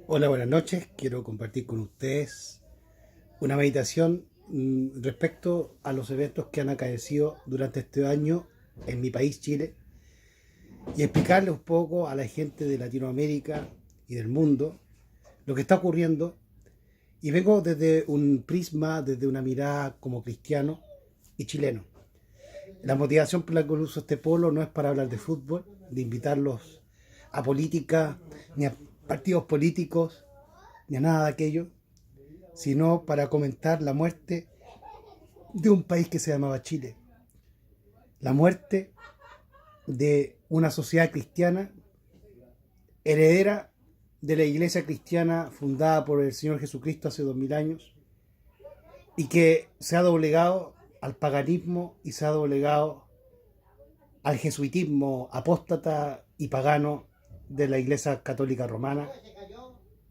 Hola, buenas noches. Quiero compartir con ustedes una meditación respecto a los eventos que han acaecido durante este año en mi país, Chile, y explicarle un poco a la gente de Latinoamérica y del mundo lo que está ocurriendo. Y vengo desde un prisma, desde una mirada como cristiano y chileno. La motivación por la que uso este polo no es para hablar de fútbol, de invitarlos a política, ni a partidos políticos, ni a nada de aquello, sino para comentar la muerte de un país que se llamaba Chile. La muerte de una sociedad cristiana, heredera de la iglesia cristiana fundada por el Señor Jesucristo hace 2000 años, y que se ha doblegado al paganismo y se ha doblegado al jesuitismo apóstata y pagano de la iglesia católica romana,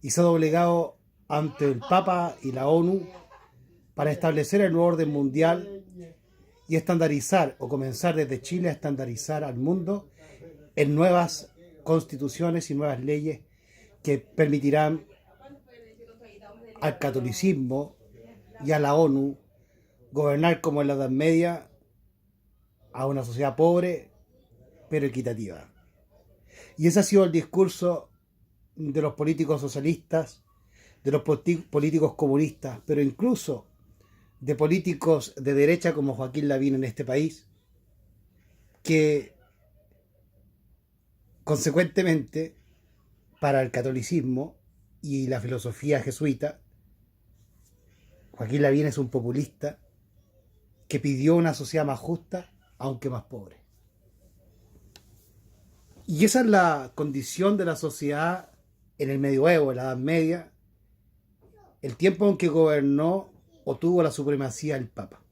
y se ha doblegado ante el Papa y la ONU para establecer el nuevo orden mundial y estandarizar, o comenzar desde Chile a estandarizar al mundo en nuevas constituciones y nuevas leyes que permitirán al catolicismo y a la ONU gobernar como en la Edad Media a una sociedad pobre pero equitativa. Y ese ha sido el discurso de los políticos socialistas, de los políticos comunistas, pero incluso de políticos de derecha como Joaquín Lavín en este país, que consecuentemente para el catolicismo y la filosofía jesuita, Joaquín Lavín es un populista que pidió una sociedad más justa, aunque más pobre. Y esa es la condición de la sociedad en el medioevo, en la Edad Media, el tiempo en que gobernó o tuvo la supremacía el Papa.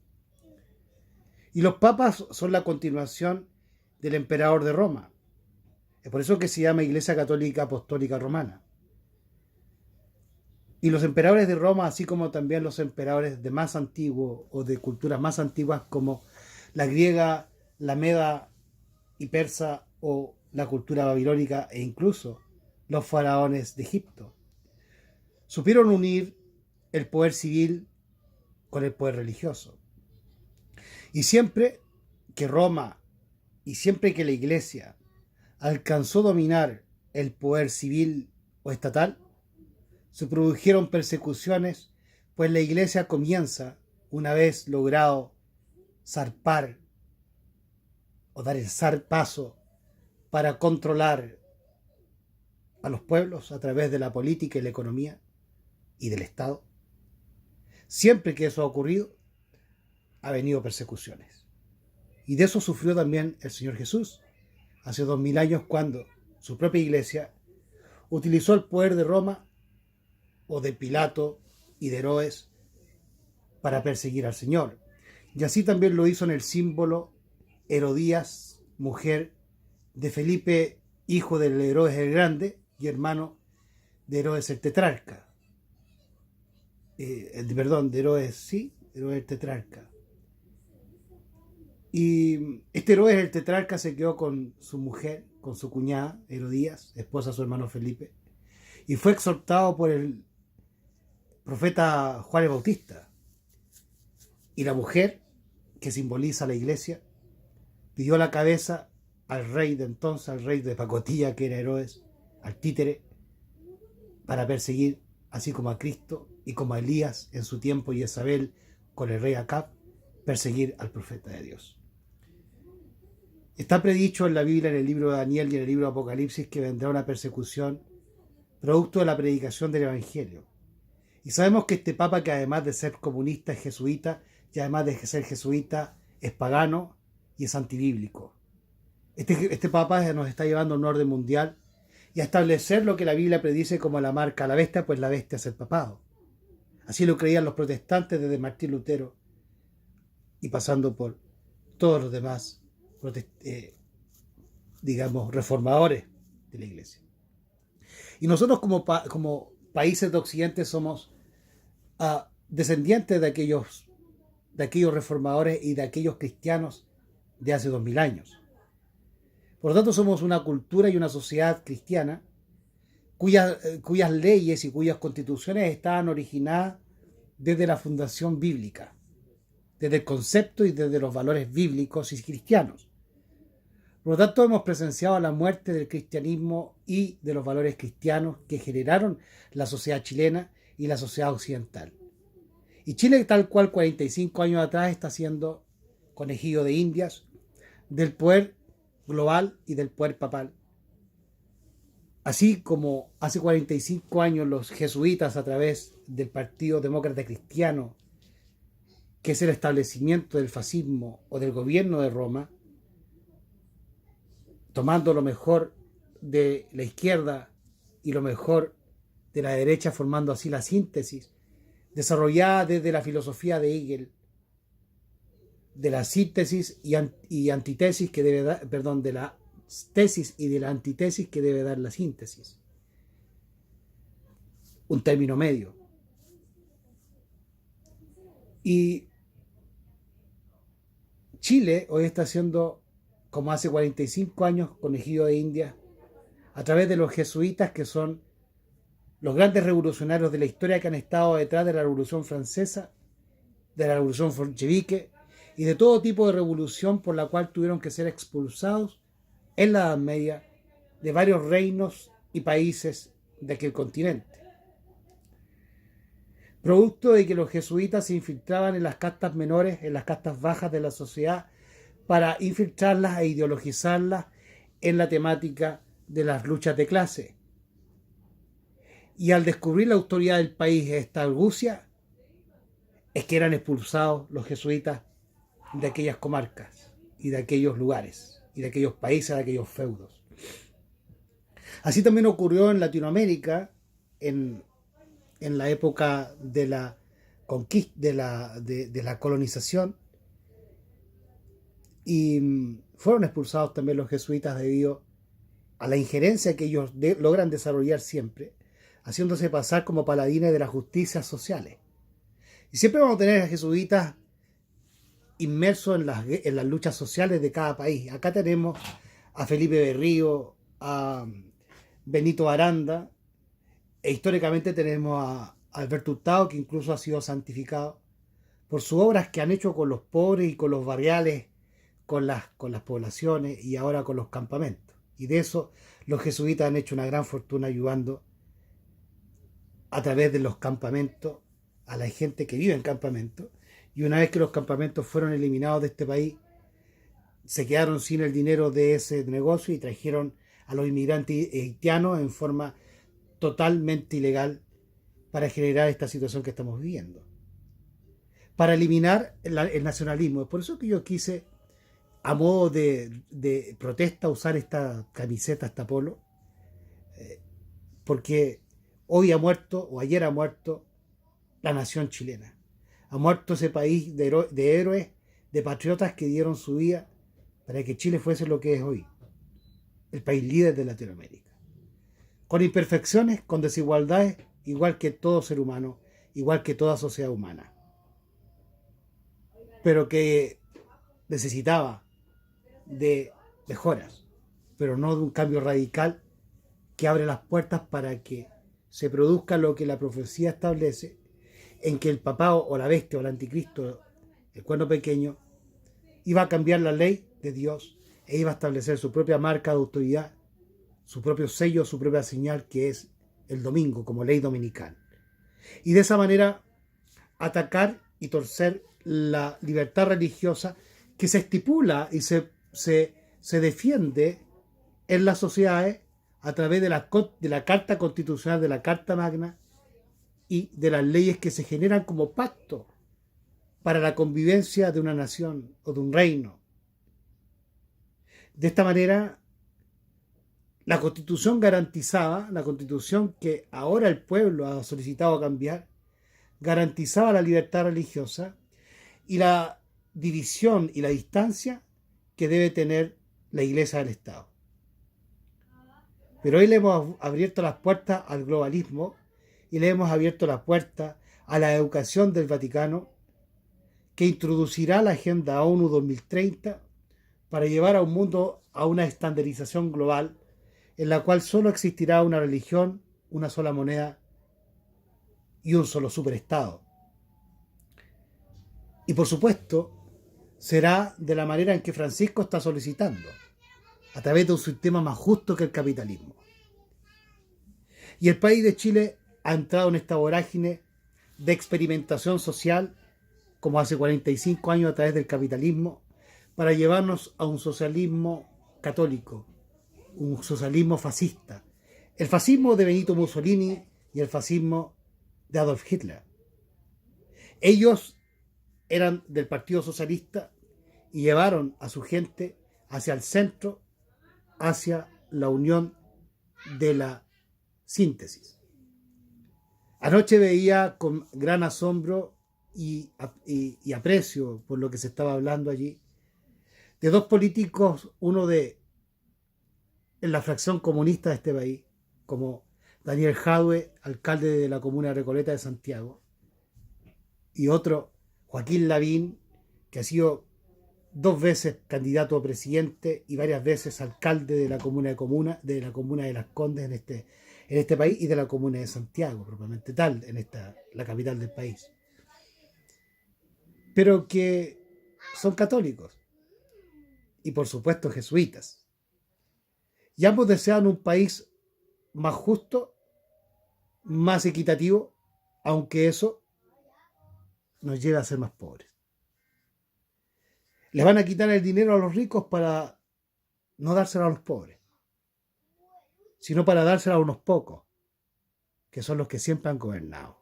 Y los papas son la continuación del emperador de Roma. Es por eso que se llama Iglesia Católica Apostólica Romana. Y los emperadores de Roma, así como también los emperadores de más antiguo o de culturas más antiguas como la griega, la meda y persa o la cultura babilónica e incluso los faraones de Egipto, supieron unir el poder civil con el poder religioso. Y siempre que Roma y siempre que la Iglesia alcanzó a dominar el poder civil o estatal, se produjeron persecuciones, pues la Iglesia comienza, una vez logrado zarpar o dar el paso para controlar a los pueblos a través de la política y la economía y del Estado. Siempre que eso ha ocurrido, ha venido persecuciones. Y de eso sufrió también el Señor Jesús hace 2000 años, cuando su propia iglesia utilizó el poder de Roma o de Pilato y de Herodes para perseguir al Señor. Y así también lo hizo en el símbolo Herodías, mujer de Felipe, hijo del Herodes el Grande y hermano de Herodes el Tetrarca. De Herodes el Tetrarca. Y este Herodes el Tetrarca se quedó con su mujer, con su cuñada Herodías, esposa de su hermano Felipe, y fue exhortado por el profeta Juan el Bautista. Y la mujer, que simboliza a la iglesia, pidió la cabeza al rey de entonces, al rey de pacotilla que era Herodes, al títere, para perseguir, así como a Cristo y como a Elías en su tiempo y Jezabel con el rey Acab, perseguir al profeta de Dios. Está predicho en la Biblia, en el libro de Daniel y en el libro de Apocalipsis, que vendrá una persecución producto de la predicación del Evangelio. Y sabemos que este papa, que además de ser comunista, es jesuita, y además de ser jesuita, es pagano y es antibíblico. Este papa nos está llevando a un orden mundial y a establecer lo que la Biblia predice como la marca a la bestia, pues la bestia es el papado. Así lo creían los protestantes desde Martín Lutero y pasando por todos los demás reformadores de la iglesia. Y nosotros como países de Occidente somos descendientes de aquellos reformadores y de aquellos cristianos de hace 2000 años. Por lo tanto, somos una cultura y una sociedad cristiana cuyas leyes y cuyas constituciones estaban originadas desde la fundación bíblica, desde el concepto y desde los valores bíblicos y cristianos. Por lo tanto, hemos presenciado la muerte del cristianismo y de los valores cristianos que generaron la sociedad chilena y la sociedad occidental. Y Chile, tal cual 45 años atrás, está siendo conejillo de indias del poder global y del poder papal. Así como hace 45 años los jesuitas, a través del Partido Demócrata Cristiano, que es el establecimiento del fascismo o del gobierno de Roma, tomando lo mejor de la izquierda y lo mejor de la derecha, formando así la síntesis, desarrollada desde la filosofía de Hegel, de la síntesis y antítesis que debe dar, perdón, de la tesis y de la antítesis que debe dar la síntesis. Un término medio. Y Chile hoy está siendo, como hace 45 años, conejillo de India, a través de los jesuitas, que son los grandes revolucionarios de la historia que han estado detrás de la Revolución Francesa, de la Revolución Bolchevique y de todo tipo de revolución por la cual tuvieron que ser expulsados en la Edad Media de varios reinos y países de aquel continente. Producto de que los jesuitas se infiltraban en las castas menores, en las castas bajas de la sociedad, para infiltrarlas e ideologizarlas en la temática de las luchas de clase. Y al descubrir la autoridad del país, esta argucia, es que eran expulsados los jesuitas de aquellas comarcas y de aquellos lugares y de aquellos países, de aquellos feudos. Así también ocurrió en Latinoamérica en la época de la conquista, de la colonización, y fueron expulsados también los jesuitas debido a la injerencia que ellos logran desarrollar siempre, haciéndose pasar como paladines de las justicias sociales. Y siempre vamos a tener a jesuitas inmersos en las luchas sociales de cada país. Acá tenemos a Felipe Berrío, a Benito Aranda, e históricamente tenemos a Alberto Hurtado, que incluso ha sido santificado por sus obras que han hecho con los pobres y con los barriales, con las poblaciones y ahora con los campamentos. Y de eso los jesuitas han hecho una gran fortuna ayudando a través de los campamentos a la gente que vive en campamentos. Y una vez que los campamentos fueron eliminados de este país, se quedaron sin el dinero de ese negocio y trajeron a los inmigrantes haitianos en forma totalmente ilegal para generar esta situación que estamos viviendo, para eliminar el nacionalismo. Es por eso que yo quise, a modo de protesta, usar esta camiseta, esta polo, porque hoy ha muerto, o ayer ha muerto, la nación chilena. Ha muerto ese país de héroes, de patriotas que dieron su vida para que Chile fuese lo que es hoy, el país líder de Latinoamérica. Con imperfecciones, con desigualdades, igual que todo ser humano, igual que toda sociedad humana. Pero que necesitaba de mejoras, pero no de un cambio radical que abre las puertas para que se produzca lo que la profecía establece, en que el papado o la bestia o el anticristo, el cuerno pequeño, iba a cambiar la ley de Dios e iba a establecer su propia marca de autoridad, su propio sello, su propia señal, que es el domingo como ley dominical. Y de esa manera atacar y torcer la libertad religiosa que se estipula y se defiende en las sociedades a través de la Carta Constitucional, de la Carta Magna y de las leyes que se generan como pacto para la convivencia de una nación o de un reino. De esta manera, la Constitución garantizaba, la Constitución que ahora el pueblo ha solicitado cambiar, garantizaba la libertad religiosa y la división y la distancia que debe tener la Iglesia del Estado. Pero hoy le hemos abierto las puertas al globalismo y le hemos abierto las puertas a la educación del Vaticano, que introducirá la Agenda ONU 2030 para llevar a un mundo a una estandarización global en la cual solo existirá una religión una sola moneda y un solo superestado. Y por supuesto, será de la manera en que Francisco está solicitando, a través de un sistema más justo que el capitalismo. Y el país de Chile ha entrado en esta vorágine de experimentación social, como hace 45 años a través del capitalismo, para llevarnos a un socialismo católico, un socialismo fascista. El fascismo de Benito Mussolini y el fascismo de Adolf Hitler. Ellos eran del Partido Socialista y llevaron a su gente hacia el centro, hacia la unión de la síntesis. Anoche veía con gran asombro y aprecio por lo que se estaba hablando allí, de dos políticos, uno en la fracción comunista de este país, como Daniel Jadue, alcalde de la comuna de Recoleta de Santiago, y otro, Joaquín Lavín, que ha sido 2 veces candidato a presidente y varias veces alcalde de la comuna de Las Condes en este país, y de la comuna de Santiago, propiamente tal, la capital del país. Pero que son católicos y por supuesto jesuitas. Y ambos desean un país más justo, más equitativo, aunque eso nos lleve a ser más pobres. Les van a quitar el dinero a los ricos para no dárselo a los pobres, sino para dárselo a unos pocos, que son los que siempre han gobernado.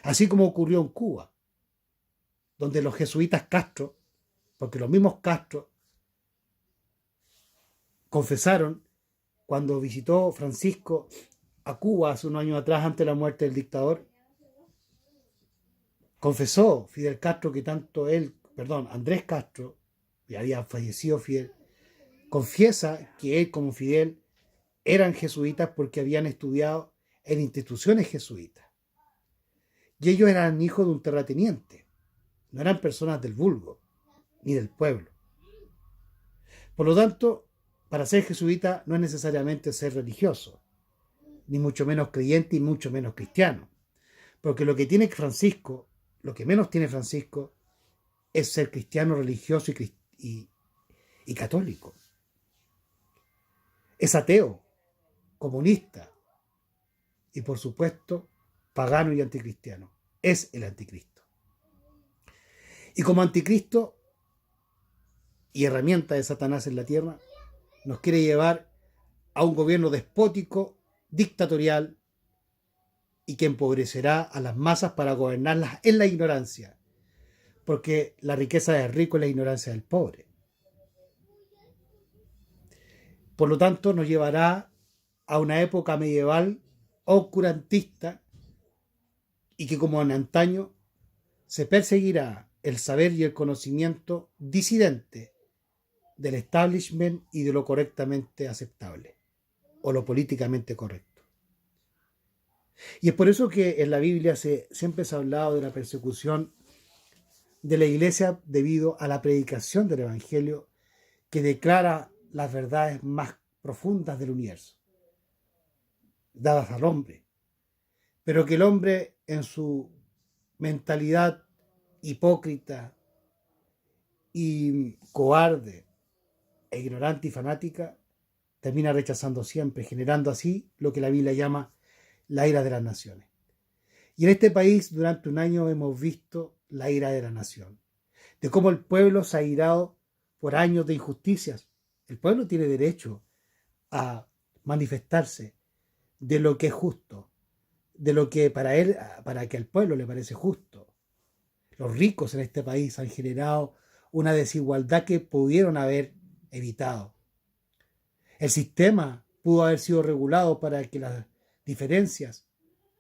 Así como ocurrió en Cuba, donde los jesuitas Castro, porque los mismos Castro confesaron cuando visitó Francisco a Cuba hace unos años atrás, antes de la muerte del dictador, confesó Fidel Castro que Andrés Castro, ya había fallecido Fidel, confiesa que él como Fidel eran jesuitas porque habían estudiado en instituciones jesuitas. Y ellos eran hijos de un terrateniente, no eran personas del vulgo, ni del pueblo. Por lo tanto, para ser jesuita no es necesariamente ser religioso, ni mucho menos creyente y mucho menos cristiano. Porque lo que menos tiene Francisco es ser cristiano, religioso y católico. Es ateo, comunista y por supuesto pagano y anticristiano. Es el anticristo. Y como anticristo y herramienta de Satanás en la tierra, nos quiere llevar a un gobierno despótico, dictatorial y que empobrecerá a las masas para gobernarlas en la ignorancia, porque la riqueza del rico es la ignorancia del pobre. Por lo tanto, nos llevará a una época medieval oscurantista y que, como en antaño, se perseguirá el saber y el conocimiento disidente del establishment y de lo correctamente aceptable o lo políticamente correcto. Y es por eso que en la Biblia siempre se ha hablado de la persecución de la iglesia debido a la predicación del Evangelio que declara las verdades más profundas del universo, dadas al hombre, pero que el hombre en su mentalidad hipócrita y cobarde e ignorante y fanática termina rechazando siempre, generando así lo que la Biblia llama la ira de las naciones. Y en este país durante un año hemos visto la ira de la nación, de cómo el pueblo se ha irado por años de injusticias. El pueblo tiene derecho a manifestarse de lo que es justo, de lo que para que al pueblo le parece justo. Los ricos en este país han generado una desigualdad que pudieron haber evitado. El sistema pudo haber sido regulado para que las diferencias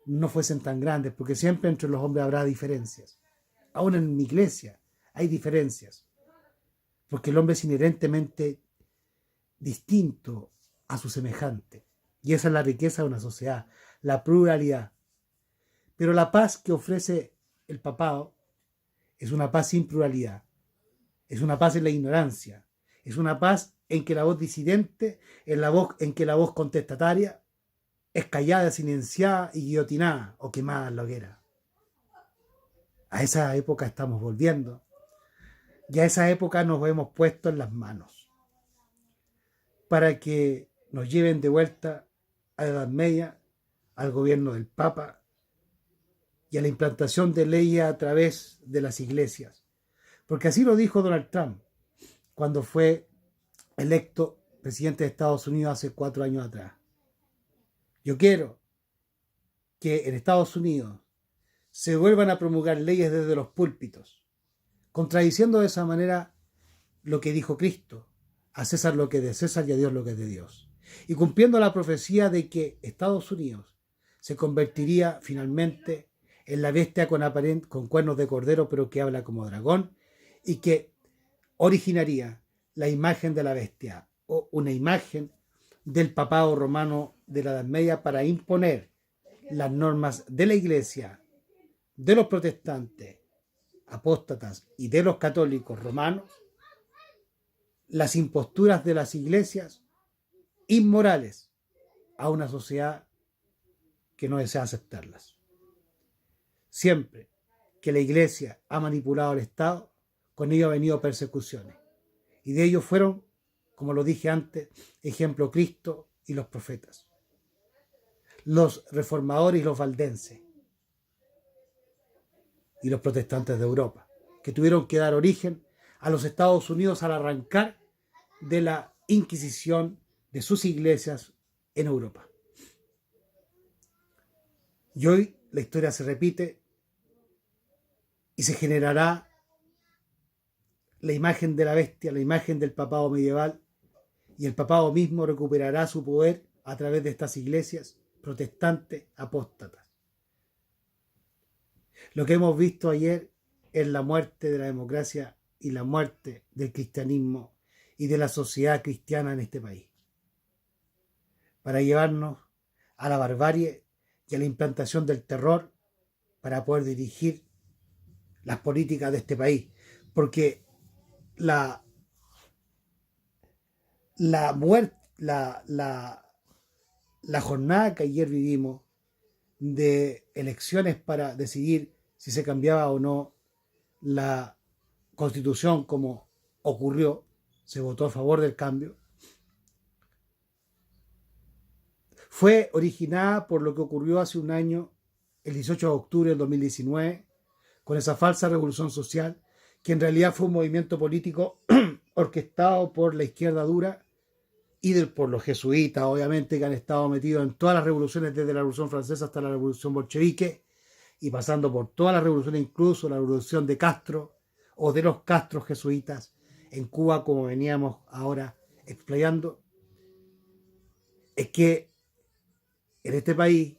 no fuesen tan grandes, porque siempre entre los hombres habrá diferencias. Aún en mi iglesia hay diferencias, porque el hombre es inherentemente distinto a su semejante. Y esa es la riqueza de una sociedad, la pluralidad. Pero la paz que ofrece el papado es una paz sin pluralidad, es una paz en la ignorancia, es una paz en que la voz disidente, en que la voz contestataria escallada, silenciada y guillotinada o quemada en la hoguera. A esa época estamos volviendo y a esa época nos hemos puesto en las manos para que nos lleven de vuelta a la Edad Media, al gobierno del Papa y a la implantación de leyes a través de las iglesias. Porque así lo dijo Donald Trump cuando fue electo presidente de Estados Unidos hace 4 años atrás. Yo quiero que en Estados Unidos se vuelvan a promulgar leyes desde los púlpitos, contradiciendo de esa manera lo que dijo Cristo: a César lo que es de César y a Dios lo que es de Dios. Y cumpliendo la profecía de que Estados Unidos se convertiría finalmente en la bestia con cuernos de cordero, pero que habla como dragón, y que originaría la imagen de la bestia, o una imagen del papado romano de la Edad Media, para imponer las normas de la Iglesia, de los protestantes, apóstatas y de los católicos romanos, las imposturas de las iglesias inmorales a una sociedad que no desea aceptarlas. Siempre que la iglesia ha manipulado al Estado, con ello ha venido persecuciones. Y de ello fueron, como lo dije antes, ejemplo Cristo y los profetas, los reformadores y los valdenses, y los protestantes de Europa, que tuvieron que dar origen a los Estados Unidos al arrancar de la Inquisición de sus iglesias en Europa. Y hoy la historia se repite y se generará la imagen de la bestia, la imagen del papado medieval, y el papado mismo recuperará su poder a través de estas iglesias protestantes apóstatas. Lo que hemos visto ayer es la muerte de la democracia y la muerte del cristianismo y de la sociedad cristiana en este país, para llevarnos a la barbarie y a la implantación del terror para poder dirigir las políticas de este país. Porque la jornada que ayer vivimos de elecciones para decidir si se cambiaba o no la Constitución, como ocurrió, se votó a favor del cambio, fue originada por lo que ocurrió hace un año, el 18 de octubre del 2019, con esa falsa revolución social, que en realidad fue un movimiento político orquestado por la izquierda dura y por los jesuitas, obviamente, que han estado metidos en todas las revoluciones, desde la Revolución Francesa hasta la Revolución Bolchevique, y pasando por todas las revoluciones, incluso la revolución de Castro o de los Castros jesuitas en Cuba, como veníamos ahora explayando. Es que en este país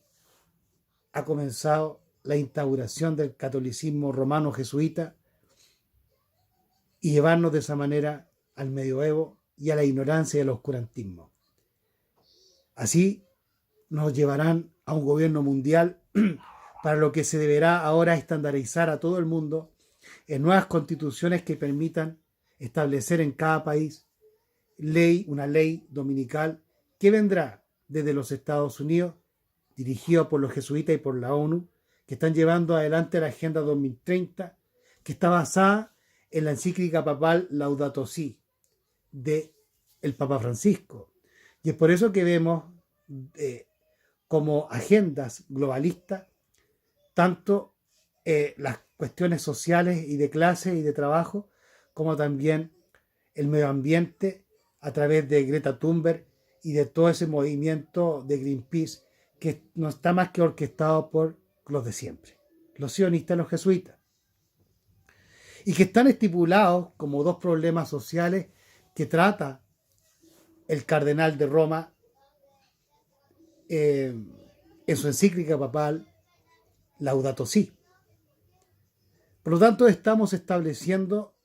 ha comenzado la instauración del catolicismo romano jesuita y llevarnos de esa manera al medioevo y a la ignorancia y al oscurantismo. Así nos llevarán a un gobierno mundial para lo que se deberá ahora estandarizar a todo el mundo en nuevas constituciones que permitan establecer en cada país una ley dominical que vendrá desde los Estados Unidos, dirigido por los jesuitas y por la ONU, que están llevando adelante la Agenda 2030, que está basada en la encíclica papal Laudato Si de el Papa Francisco. Y es por eso que vemos como agendas globalistas tanto las cuestiones sociales y de clase y de trabajo, como también el medio ambiente a través de Greta Thunberg y de todo ese movimiento de Greenpeace, que no está más que orquestado por los de siempre, los sionistas y los jesuitas, y que están estipulados como 2 problemas sociales que trata el cardenal de Roma en su encíclica papal Laudato Si. Por lo tanto, estamos estableciendo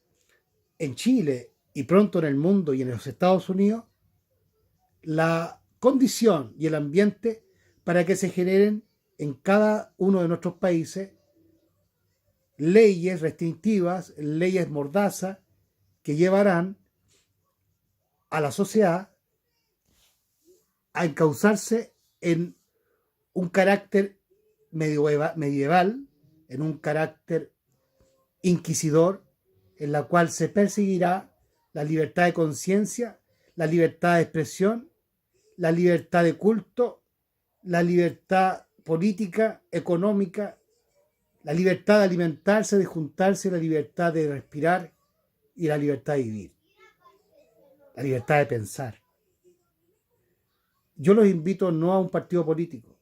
en Chile y pronto en el mundo y en los Estados Unidos la condición y el ambiente para que se generen en cada uno de nuestros países leyes restrictivas, leyes mordaza, que llevarán a la sociedad a encauzarse en un carácter medieval, en un carácter inquisidor, en la cual se perseguirá la libertad de conciencia, la libertad de expresión, la libertad de culto, la libertad política, económica, la libertad de alimentarse, de juntarse, la libertad de respirar y la libertad de vivir, la libertad de pensar. Yo los invito no a un partido político,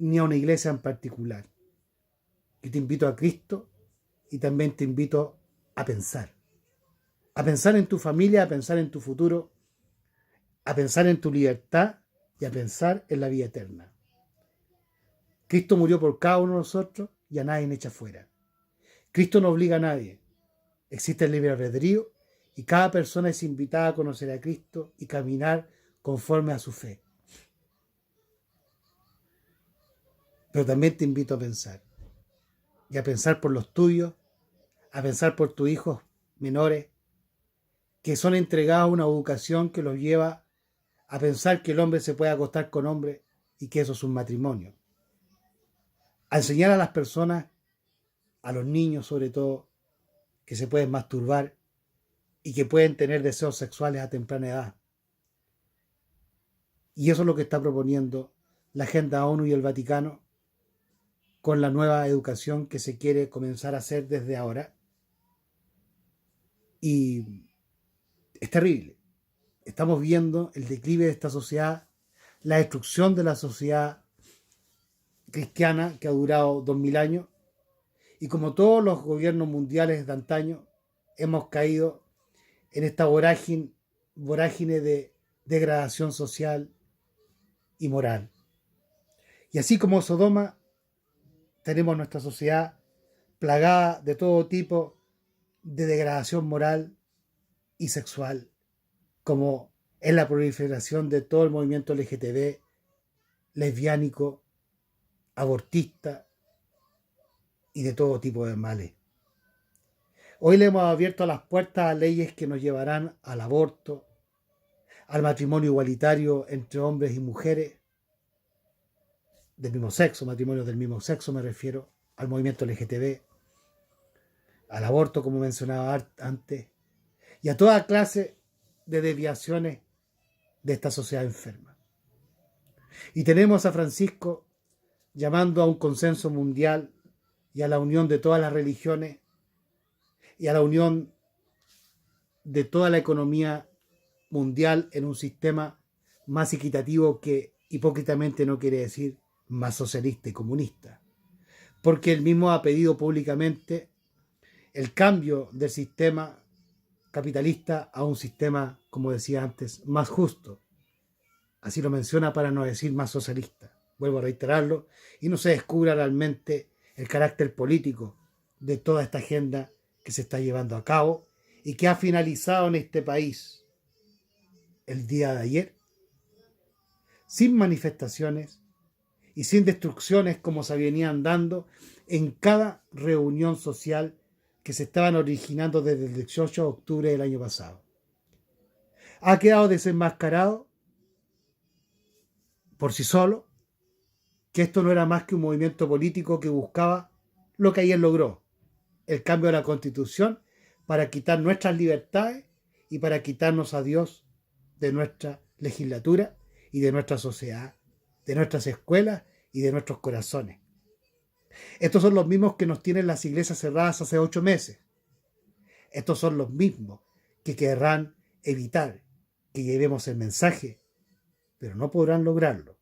ni a una iglesia en particular. Yo te invito a Cristo y también te invito a pensar en tu familia, a pensar en tu futuro, a pensar en tu libertad y a pensar en la vida eterna. Cristo murió por cada uno de nosotros y a nadie echa fuera. Cristo no obliga a nadie. Existe el libre albedrío y cada persona es invitada a conocer a Cristo y caminar conforme a su fe. Pero también te invito a pensar. Y a pensar por los tuyos, a pensar por tus hijos menores, que son entregados a una educación que los lleva a pensar que el hombre se puede acostar con hombre y que eso es un matrimonio. A enseñar a las personas, a los niños sobre todo, que se pueden masturbar y que pueden tener deseos sexuales a temprana edad. Y eso es lo que está proponiendo la Agenda ONU y el Vaticano con la nueva educación que se quiere comenzar a hacer desde ahora. Y es terrible. Estamos viendo el declive de esta sociedad, la destrucción de la sociedad cristiana que ha durado 2000 años. Y como todos los gobiernos mundiales de antaño, hemos caído en esta vorágine de degradación social y moral. Y así como Sodoma, tenemos nuestra sociedad plagada de todo tipo de degradación moral y sexual, como es la proliferación de todo el movimiento LGTB, lesbiánico, abortista y de todo tipo de males. Hoy le hemos abierto las puertas a leyes que nos llevarán al aborto, al matrimonio igualitario entre hombres y mujeres del mismo sexo, matrimonios del mismo sexo me refiero, al movimiento LGTB, al aborto como mencionaba antes, y a toda clase de desviaciones de esta sociedad enferma. Y tenemos a Francisco llamando a un consenso mundial y a la unión de todas las religiones y a la unión de toda la economía mundial en un sistema más equitativo que hipócritamente no quiere decir más socialista y comunista. Porque él mismo ha pedido públicamente el cambio del sistema capitalista a un sistema, como decía antes, más justo. Así lo menciona para no decir más socialista. Vuelvo a reiterarlo, y no se descubra realmente el carácter político de toda esta agenda que se está llevando a cabo y que ha finalizado en este país el día de ayer, sin manifestaciones y sin destrucciones como se venían dando en cada reunión social que se estaban originando desde el 18 de octubre del año pasado. Ha quedado desenmascarado por sí solo que esto no era más que un movimiento político que buscaba lo que ayer logró, el cambio de la Constitución para quitar nuestras libertades y para quitarnos a Dios de nuestra legislatura y de nuestra sociedad, de nuestras escuelas y de nuestros corazones. Estos son los mismos que nos tienen las iglesias cerradas hace 8 meses. Estos son los mismos que querrán evitar que llevemos el mensaje, pero no podrán lograrlo,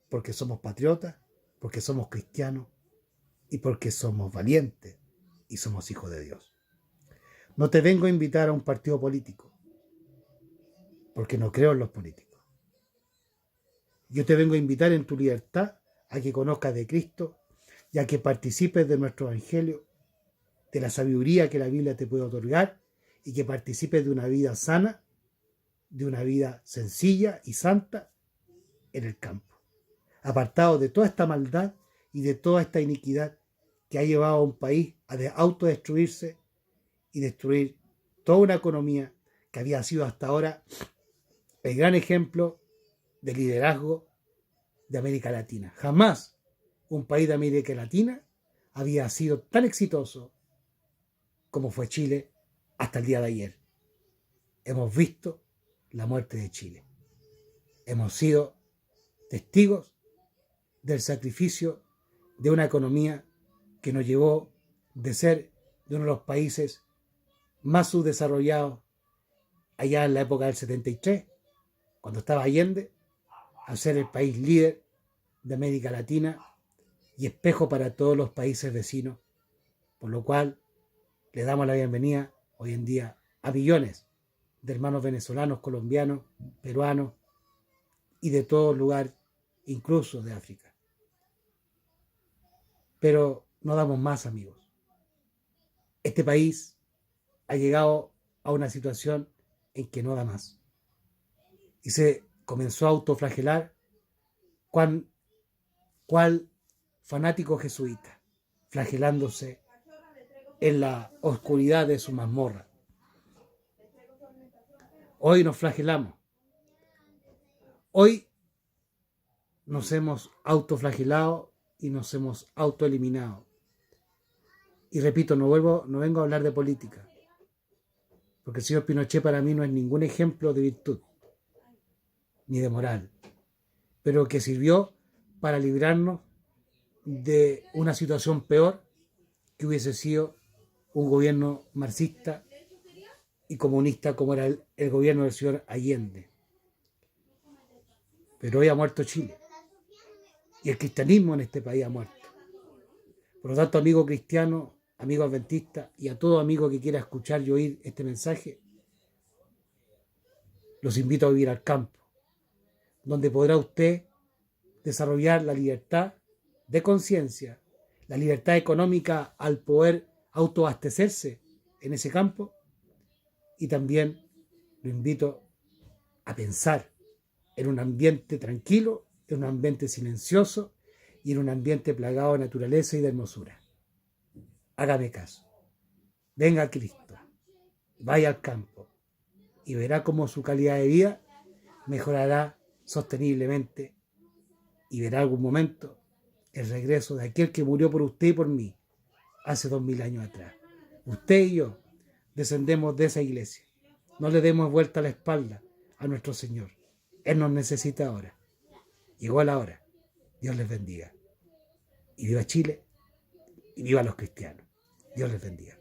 porque somos patriotas, porque somos cristianos y porque somos valientes y somos hijos de Dios. No te vengo a invitar a un partido político, porque no creo en los políticos. Yo te vengo a invitar en tu libertad a que conozcas de Cristo y a que participes de nuestro evangelio, de la sabiduría que la Biblia te puede otorgar y que participes de una vida sana, de una vida sencilla y santa en el campo, apartado de toda esta maldad y de toda esta iniquidad que ha llevado a un país a autodestruirse y destruir toda una economía que había sido hasta ahora el gran ejemplo de liderazgo, de América Latina. Jamás un país de América Latina había sido tan exitoso como fue Chile hasta el día de ayer. Hemos visto la muerte de Chile. Hemos sido testigos del sacrificio de una economía que nos llevó de ser de uno de los países más subdesarrollados allá en la época del 73, cuando estaba Allende, a ser el país líder de América Latina y espejo para todos los países vecinos, por lo cual le damos la bienvenida hoy en día a millones de hermanos venezolanos, colombianos, peruanos y de todo lugar, incluso de África. Pero no damos más, amigos. Este país ha llegado a una situación en que no da más. Y se comenzó a autoflagelar cual fanático jesuita, flagelándose en la oscuridad de su mazmorra. Hoy nos flagelamos. Hoy nos hemos autoflagelado y nos hemos autoeliminado. Y repito, no vengo a hablar de política, porque el señor Pinochet para mí no es ningún ejemplo de virtud, ni de moral, pero que sirvió para librarnos de una situación peor que hubiese sido un gobierno marxista y comunista como era el gobierno del señor Allende. Pero hoy ha muerto Chile y el cristianismo en este país ha muerto. Por lo tanto, amigo cristiano, amigo adventista y a todo amigo que quiera escuchar y oír este mensaje, los invito a vivir al campo, donde podrá usted desarrollar la libertad de conciencia, la libertad económica al poder autoabastecerse en ese campo, y también lo invito a pensar en un ambiente tranquilo, en un ambiente silencioso y en un ambiente plagado de naturaleza y de hermosura. Hágame caso. Venga a Cristo, vaya al campo y verá cómo su calidad de vida mejorará sosteniblemente y verá algún momento el regreso de aquel que murió por usted y por mí hace 2000 años atrás. Usted y yo descendemos de esa iglesia. No le demos vuelta a la espalda a nuestro Señor. Él nos necesita ahora. Llegó la hora. Dios les bendiga. Y viva Chile y viva los cristianos. Dios les bendiga.